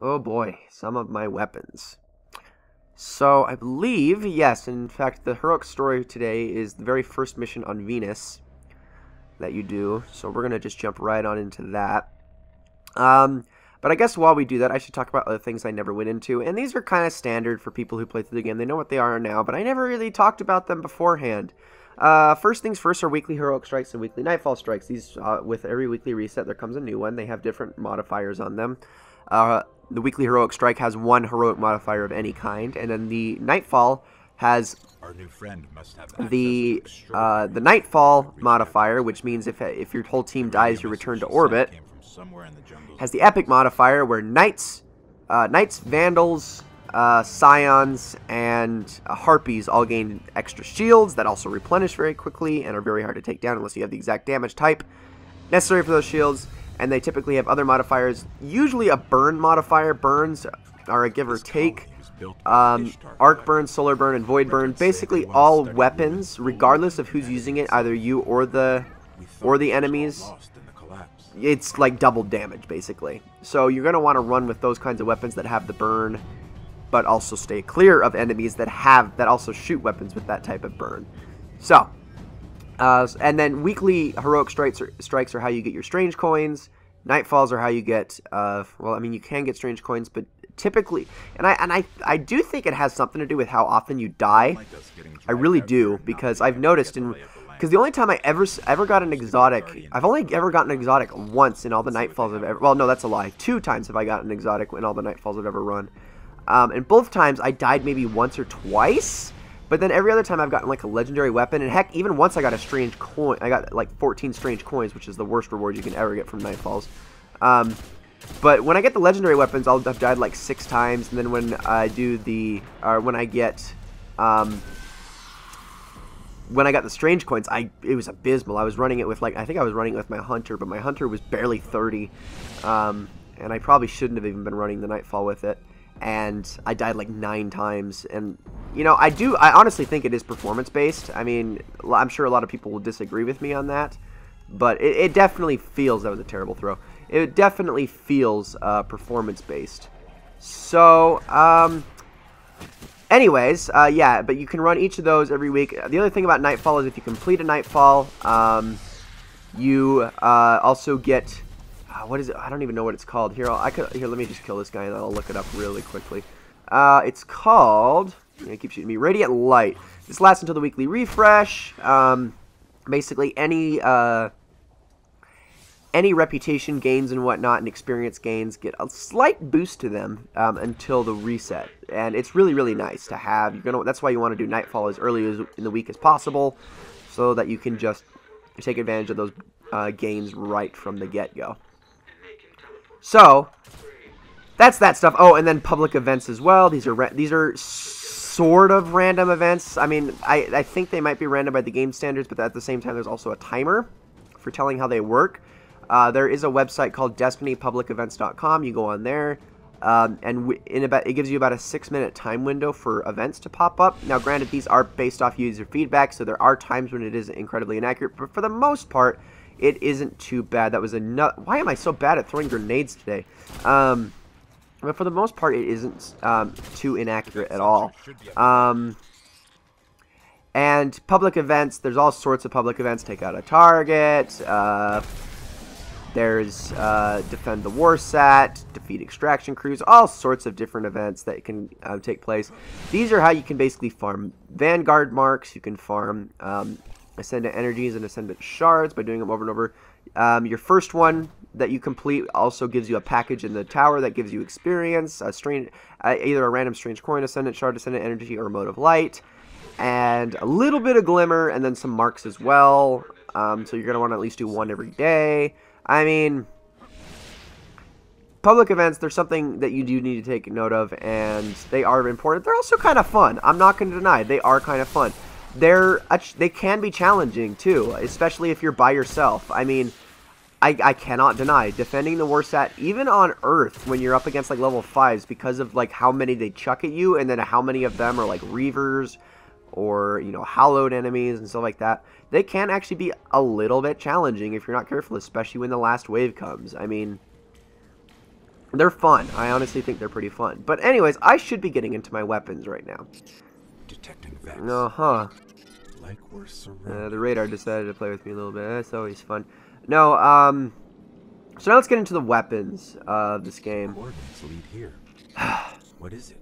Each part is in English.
Oh boy, some of my weapons. So I believe, yes, in fact, the heroic story today is the very first mission on Venus that you do. So we're going to just jump right on into that. But I guess while we do that, I should talk about other things I never went into. And these are kind of standard for people who play through the game. They know what they are now, but I never really talked about them beforehand. First things first are weekly heroic strikes and weekly nightfall strikes. These, with every weekly reset, there comes a new one. They have different modifiers on them. The weekly heroic strike has one heroic modifier of any kind, and then the nightfall has Our new friend must have the nightfall modifier, which means if your whole team dies, you return to orbit. Has the epic modifier where knights, vandals, scions, and harpies all gain extra shields that also replenish very quickly and are very hard to take down unless you have the exact damage type necessary for those shields. And they typically have other modifiers, usually a burn modifier. Burns are a give or take. Arc burn, solar burn, and void burn. Basically all weapons, regardless of who's using it, either you or the enemies. It's like double damage, basically. So you're going to want to run with those kinds of weapons that have the burn, but also stay clear of enemies that also shoot weapons with that type of burn. So, and then weekly heroic strikes are how you get your strange coins. Nightfalls are how you get, well, I mean, you can get strange coins, but typically, and I do think it has something to do with how often you die. I really do, because I've noticed because the only time I ever got an exotic, I've only ever gotten an exotic once in all the Nightfalls I've ever, well, no, that's a lie. 2 times have I gotten an exotic in all the Nightfalls I've ever run. And both times I died maybe once or twice, but then every other time I've gotten like a legendary weapon, and heck, even once I got a strange coin. I got like 14 strange coins, which is the worst reward you can ever get from Nightfalls. But when I get the legendary weapons, I've died like 6 times, and then when I do when I get, when I got the strange coins, it was abysmal. I was running it with I think I was running it with my hunter, but my hunter was barely 30, and I probably shouldn't have even been running the Nightfall with it. And I died like 9 times, and you know, I honestly think it is performance based. I mean, I'm sure a lot of people will disagree with me on that, but it definitely feels, that was a terrible throw. It definitely feels performance based. So, anyways, yeah, but you can run each of those every week. The other thing about Nightfall is if you complete a Nightfall, you also get, what is it? I don't even know what it's called. Here, here, let me just kill this guy and I'll look it up really quickly. It's called, it keeps shooting me, Radiant Light. This lasts until the weekly refresh. Basically, any reputation gains and whatnot and experience gains get a slight boost to them until the reset, and it's really, really nice to have. That's why you want to do Nightfall as early in the week as possible, so that you can just take advantage of those gains right from the get-go. So that's that stuff. Oh, and then public events as well. These are sort of random events. I mean, I think they might be random by the game standards, but at the same time, there's also a timer for telling how they work. There is a website called destinypublicevents.com. You go on there, and it gives you about a 6-minute time window for events to pop up. Now, granted, these are based off user feedback, so there are times when it is incredibly inaccurate, but for the most part, it isn't too bad. That was why am I so bad at throwing grenades today? But for the most part, it isn't too inaccurate at all. And public events, there's all sorts of public events. Take out a target. There's defend the war sat, defeat extraction crews, all sorts of different events that can take place. These are how you can basically farm Vanguard marks. You can farm Ascendant energies and Ascendant shards by doing them over and over. Your first one that you complete also gives you a package in the tower that gives you experience, either a random strange coin, Ascendant shard, Ascendant energy, or mode of light, and a little bit of glimmer, and then some marks as well. So you're going to want to at least do one every day. I mean, public events, there's something that you do need to take note of, and they are important. They're also kind of fun. I'm not going to deny, they are kind of fun. They can be challenging, too, especially if you're by yourself. I mean, I cannot deny, defending the Warsat, even on Earth, when you're up against, like, level 5s, because of, like, how many they chuck at you, and then how many of them are, like, Reavers, or, you know, hallowed enemies and stuff like that, they can actually be a little bit challenging if you're not careful, especially when the last wave comes. I mean, They're fun. I honestly think they're pretty fun. But anyways, I should be getting into my weapons right now. Detecting vents. Like we're surrounded. The radar decided to play with me a little bit. That's always fun. No, so now let's get into the weapons of this game. Coordinates lead here. What is it?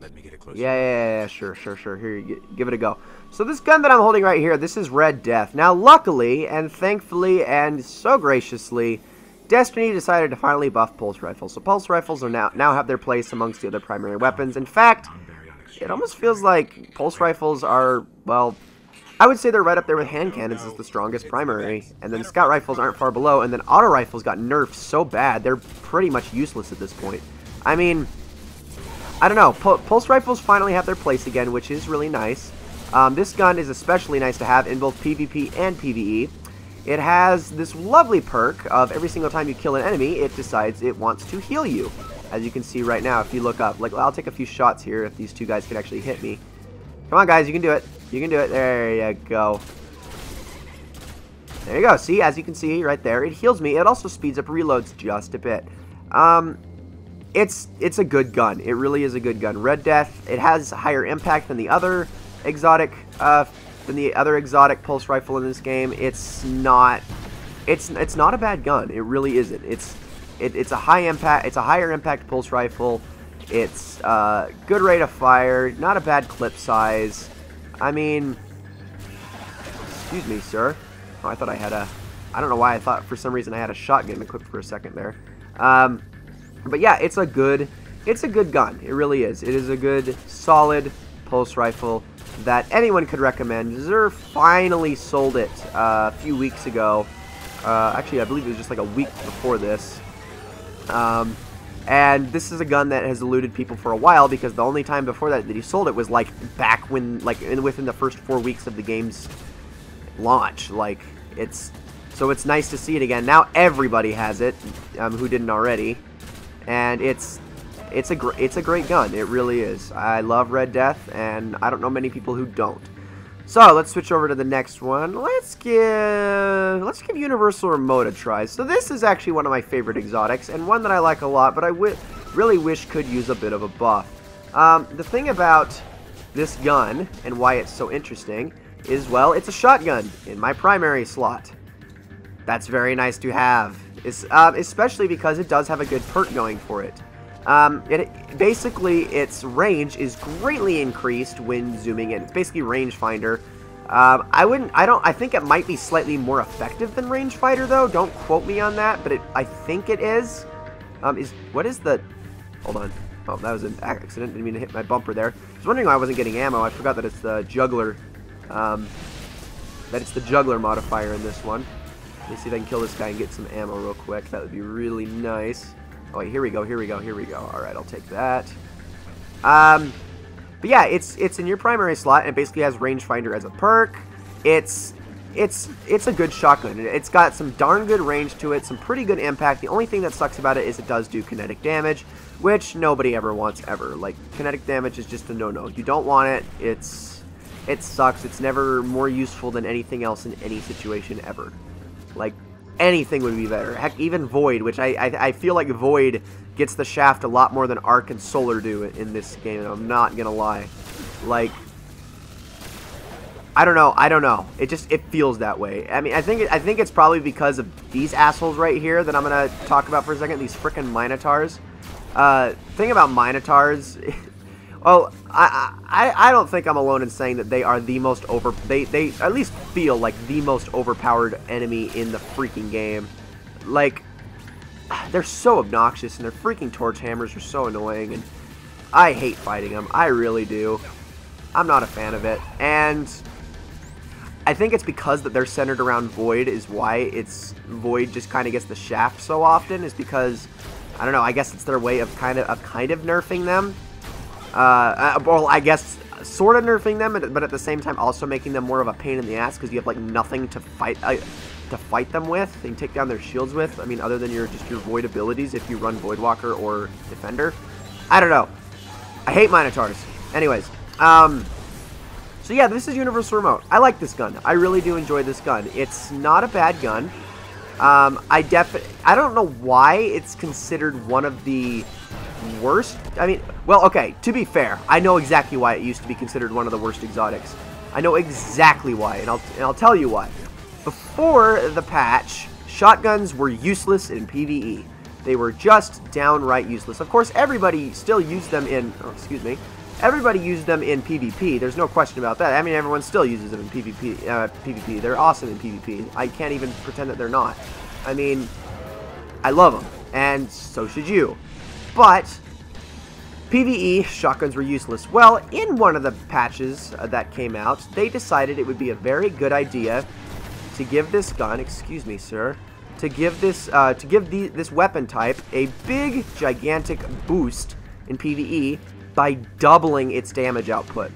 Let me get a closer. Yeah, sure. Here, give it a go. So this gun that I'm holding right here, this is Red Death. Now, luckily, and thankfully, and so graciously, Destiny decided to finally buff pulse rifles. So pulse rifles are now have their place amongst the other primary weapons. In fact, it almost feels like pulse rifles are, well, I would say they're right up there with hand cannons as the strongest primary. And then scout rifles aren't far below. And then auto rifles got nerfed so bad, they're pretty much useless at this point. I mean, I don't know. Pulse rifles finally have their place again, which is really nice. This gun is especially nice to have in both PvP and PvE. It has this lovely perk of every single time you kill an enemy, it decides it wants to heal you. As you can see right now, if you look up. Like, I'll take a few shots here if these two guys can actually hit me. Come on, guys, you can do it. You can do it. There you go. There you go. See, as you can see right there, it heals me. It also speeds up reloads just a bit. It's a good gun. It really is a good gun. Red Death, it has higher impact than the other exotic pulse rifle in this game. It's not a bad gun. It really isn't. It's a high impact. It's a higher impact pulse rifle. It's good rate of fire. Not a bad clip size. I mean, excuse me, sir. Oh, I thought I had a. I don't know why I thought for some reason I had a shotgun equipped for a second there. But yeah, it's a good gun. It really is. It is a good, solid pulse rifle that anyone could recommend. Xur finally sold it a few weeks ago. Actually, I believe it was just like a week before this. And this is a gun that has eluded people for a while because the only time before that he sold it was like back when, like within the first 4 weeks of the game's launch. Like so it's nice to see it again. Now everybody has it, who didn't already, and it's a great gun. It really is. I love Red Death, and I don't know many people who don't. So let's switch over to the next one. Let's give Universal Remote a try. So this is actually one of my favorite exotics, and one that I like a lot, but I really wish could use a bit of a buff. The thing about this gun, and why it's so interesting, is, well, it's a shotgun in my primary slot. That's very nice to have, especially because it does have a good perk going for it. Basically, its range is greatly increased when zooming in. It's basically rangefinder. I think it might be slightly more effective than rangefinder, though. Don't quote me on that, but I think it is. What is the? Hold on. Oh, that was an accident. Didn't mean to hit my bumper there. I was wondering why I wasn't getting ammo. I forgot that it's the juggler. That it's the juggler modifier in this one. Let me see if I can kill this guy and get some ammo real quick. That would be really nice. Oh, wait, here we go. Alright, I'll take that. But yeah, it's in your primary slot, and it basically has rangefinder as a perk. It's a good shotgun. It's got some darn good range to it, some pretty good impact. The only thing that sucks about it is it does do kinetic damage, which nobody ever wants ever. Like, kinetic damage is just a no-no. You don't want it. It sucks. It's never more useful than anything else in any situation ever. Like, anything would be better. Heck, even Void, which I feel like Void gets the shaft a lot more than Arc and Solar do in this game, and I'm not gonna lie. Like, I don't know. It feels that way. I mean, I think it's probably because of these assholes right here that I'm gonna talk about for a second. These frickin' Minotaurs. Thing about Minotaurs. Well, I don't think I'm alone in saying that they are the most they at least feel like the most overpowered enemy in the freaking game. Like, they're so obnoxious, and their freaking torch hammers are so annoying, and I hate fighting them. I really do. I'm not a fan of it, and I think it's because that they're centered around Void is why Void just kind of gets the shaft so often, is because, I don't know, I guess it's their way of kind of nerfing them. Well, I guess sort of nerfing them, but at the same time also making them more of a pain in the ass because you have like nothing to fight them with and take down their shields with. I mean, other than your Void abilities if you run Voidwalker or Defender. I don't know. I hate Minotaurs. Anyways, so yeah, this is Universal Remote. I like this gun. I really do enjoy this gun. It's not a bad gun. I don't know why it's considered one of the worst. I mean, well, okay, to be fair, I know exactly why it used to be considered one of the worst exotics. I know exactly why, and I'll tell you why. Before the patch, shotguns were useless in PvE. They were just downright useless. Of course, everybody still used them in, everybody used them in PvP. There's no question about that. I mean, everyone still uses them in PvP. They're awesome in PvP. I can't even pretend that they're not. I mean, I love them, and so should you. But PvE, shotguns were useless. Well, in one of the patches that came out, they decided it would be a very good idea to give this gun, excuse me, sir, to give this weapon type a big, gigantic boost in PvE by doubling its damage output.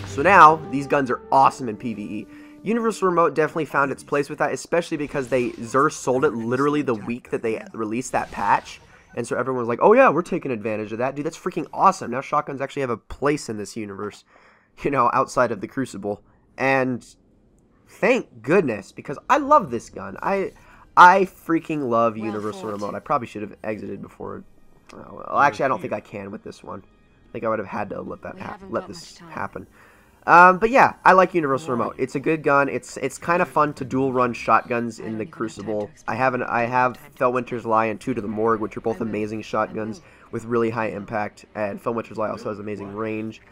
So now, these guns are awesome in PvE. Universal Remote definitely found its place with that, especially because Xur sold it literally the week that they released that patch. And so everyone was like, oh yeah, we're taking advantage of that. Dude, that's freaking awesome. Now shotguns actually have a place in this universe, you know, outside of the Crucible. And thank goodness, because I love this gun. I freaking love Universal Remote. I probably should have exited before. Well, actually, I don't think I can with this one. I think I would have had to let this happen. But yeah, I like Universal Remote. It's a good gun. It's kind of fun to dual run shotguns in the Crucible. I have Felwinter's Lie and Two to the Morgue, which are both amazing shotguns with really high impact. And Felwinter's Lie also has amazing range.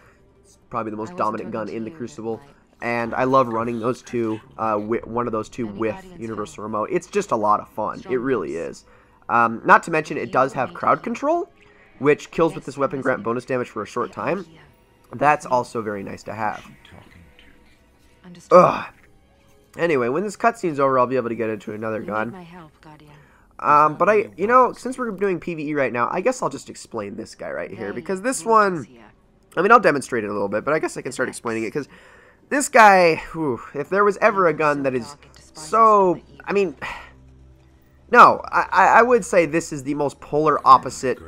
It's probably the most dominant gun in the Crucible. And I love running those two, one of those two with Universal Remote. It's just a lot of fun. It really is. Not to mention, it does have crowd control, which kills with this weapon grant bonus damage for a short time. That's also very nice to have. Ugh. Anyway, when this cutscene's over, I'll be able to get into another gun. But you know, since we're doing PvE right now, I guess I'll just explain this guy right here. Because this one, I mean, I'll demonstrate it a little bit, but I guess I can start explaining it. Because this guy, whew, if there was ever a gun that is so, I mean, no, I would say this is the most polar opposite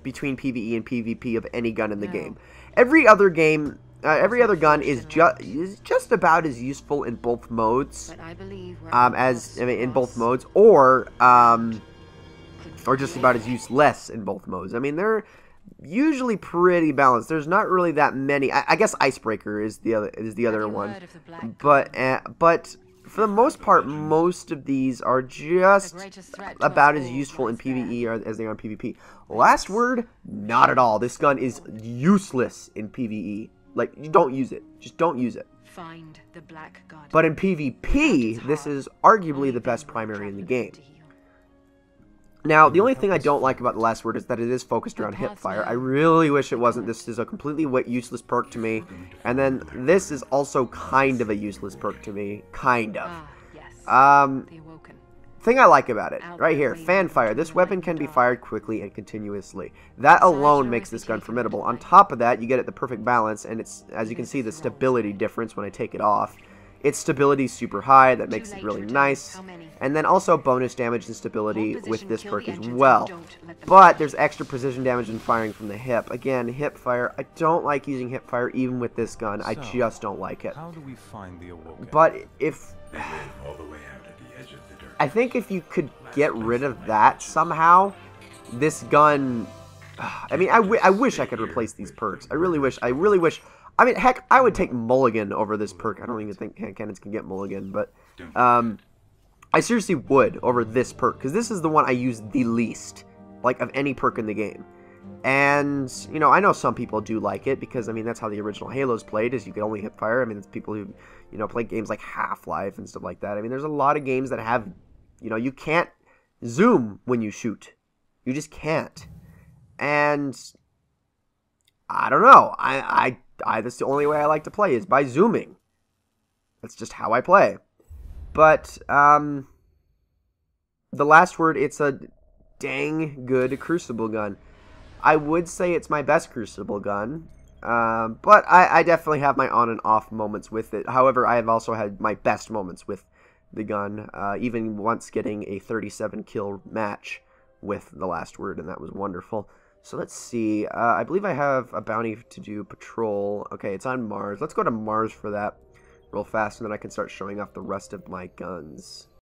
between PvE and PvP of any gun in the game. Every other gun is just about as useful in both modes, in both modes, or just about as useless in both modes. I mean, they're usually pretty balanced. There's not really that many. I guess Icebreaker is the other one, but for the most part, most of these are just about as useful in PvE as they are in PvP. Last Word, not at all. This gun is useless in PvE. Like, you don't use it. Just don't use it. But in PvP, this is arguably the best primary in the game. Now, the only thing I don't like about the Last Word is that it is focused around hipfire. I really wish it wasn't. This is a completely useless perk to me. And then this is also kind of a useless perk to me. Kind of. Thing I like about it, right here, Fanfire. This weapon can be fired quickly and continuously. That alone makes this gun formidable. On top of that, you get it the perfect balance, and it's, as you can see, the stability difference when I take it off. Its stability is super high, that makes it really nice. And then also bonus damage and stability with this perk as well. But there's extra precision damage in firing from the hip. Again, hip fire. I don't like using hip fire even with this gun. I just don't like it. But if... I think if you could get rid of that somehow, this gun... I mean, I wish I could replace these perks. I really wish. I mean, heck, I would take Mulligan over this perk. I don't even think hand cannons can get Mulligan, but I seriously would over this perk, because this is the one I use the least, like, of any perk in the game. And, you know, I know some people do like it, because, I mean, that's how the original Halos played, is you could only hip fire. I mean, it's people who, you know, play games like Half-Life and stuff like that. I mean, there's a lot of games that have, you know, you can't zoom when you shoot. You just can't. And I don't know. That's the only way I like to play is by zooming. That's just how I play. But the Last Word, it's a dang good Crucible gun. I would say it's my best Crucible gun, but I definitely have my on and off moments with it. However, I have also had my best moments with the gun, even once getting a 37 kill match with the Last Word, and that was wonderful. So let's see. I believe I have a bounty to do patrol. Okay, it's on Mars. Let's go to Mars for that real fast, and then I can start showing off the rest of my guns.